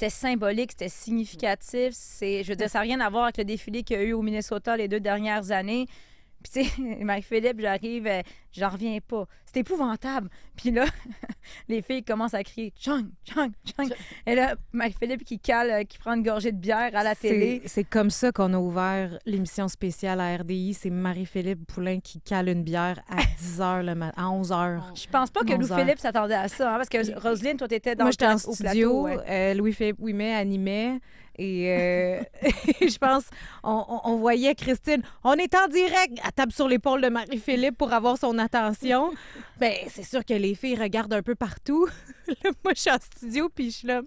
C'était symbolique, c'était significatif. Je veux dire, ça n'a rien à voir avec le défilé qu'il y a eu au Minnesota les 2 dernières années. Puis, tu sais, Marie-Philippe, j'arrive, j'en reviens pas. C'est épouvantable. Puis là, les filles commencent à crier Chung, Chung, Chung. Et là, Marie-Philippe qui cale, qui prend une gorgée de bière à la télé. C'est comme ça qu'on a ouvert l'émission spéciale à RDI. C'est Marie-Philippe Poulain qui cale une bière à 10h le matin, à 11h. Je pense pas que Louis-Philippe s'attendait à ça, hein, parce que Roselyne, toi, t'étais dans Moi, j'étais en au studio. plateau, ouais. Louis-Philippe Ouimet animait. Et je pense, on voyait Christine, on est en direct, elle tape sur l'épaule de Marie-Philippe pour avoir son attention. Bien, c'est sûr que les filles regardent un peu partout. Là, moi, je suis en studio, puis je suis là,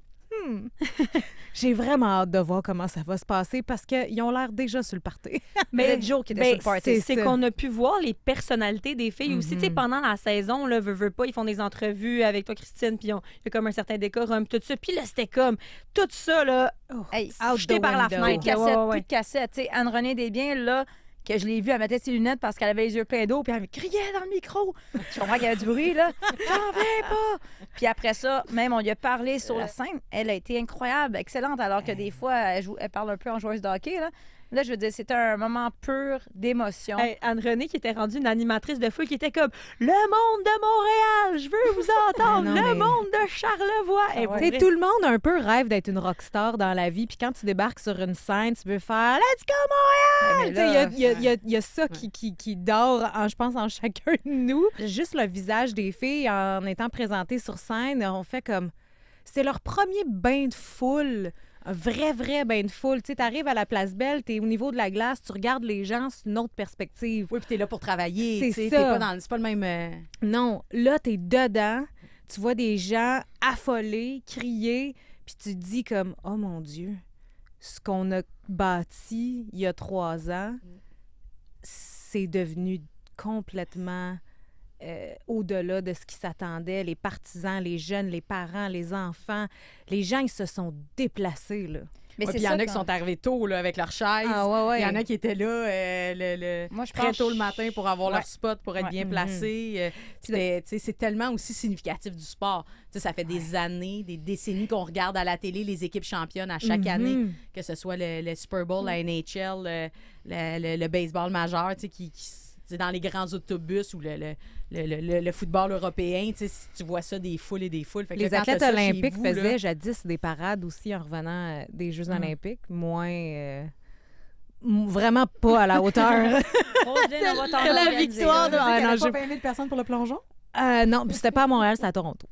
j'ai vraiment hâte de voir comment ça va se passer parce qu'ils ont l'air déjà sur le party. Mais le Joe qui était sur le party. C'est qu'on a pu voir les personnalités des filles aussi. Tu sais, pendant la saison, là, veux pas, ils font des entrevues avec toi, Christine, puis il y a comme un certain décorum, tout ça. Puis là, c'était comme tout ça, là, jeté par la fenêtre. Plus de cassette. Tu sais, Anne-Renée Desbiens, là, que je l'ai vue, elle mettait ses lunettes parce qu'elle avait les yeux pleins d'eau, puis elle me criait dans le micro. Je comprends qu'il y avait du bruit, là. J'en viens pas! Puis après ça, même, on lui a parlé sur la scène. Elle a été incroyable, excellente, alors que des fois, elle parle un peu en joueuse de hockey, là. Là, je veux dire, c'était un moment pur d'émotion. Hey, Anne-Renée, qui était rendue une animatrice de feu, qui était comme « Le monde de Montréal, je veux vous entendre! Le monde de Charlevoix! » Tu sais, tout le monde un peu rêve d'être une rockstar dans la vie. Puis quand tu débarques sur une scène, tu veux faire « Let's go Montréal! » Il y a ça qui dort, je pense, en chacun de nous. Juste le visage des filles en étant présentées sur scène, on fait comme... C'est leur premier bain de foule. Un vrai bain de foule. Tu sais, t'arrives à la Place Belle, t'es au niveau de la glace, tu regardes les gens, c'est une autre perspective. Oui, puis t'es là pour travailler. C'est T'es ça. c'est pas le même... Non, là, t'es dedans, tu vois des gens affolés, crier, puis tu te dis comme, oh mon Dieu, ce qu'on a bâti il y a 3 ans, c'est devenu complètement... au-delà de ce qui s'attendait, les partisans, les jeunes, les parents, les enfants, les gens, ils se sont déplacés, là. Mais Puis il y en a qui sont arrivés tôt là, avec leur chaise. Il y en a qui étaient là Moi, je très pense tôt le matin pour avoir Ouais. leur spot, pour être bien placés. C'est tellement aussi significatif du sport. Tu sais, ça fait des années, des décennies qu'on regarde à la télé les équipes championnes à chaque année, que ce soit le Super Bowl, la NHL, le baseball majeur, tu sais, qui dans les grands autobus ou le football européen, tu vois ça des foules et des foules. Fait que Les là, quand athlètes t'as ça chez olympiques vous, faisaient là, jadis des parades aussi en revenant des Jeux olympiques, moins... vraiment pas à la hauteur Roselyne, on va t'en de la organiser, victoire. là. Ah, non, pas 20 000 personnes pour le plongeon? non, puis c'était pas à Montréal, c'était à Toronto.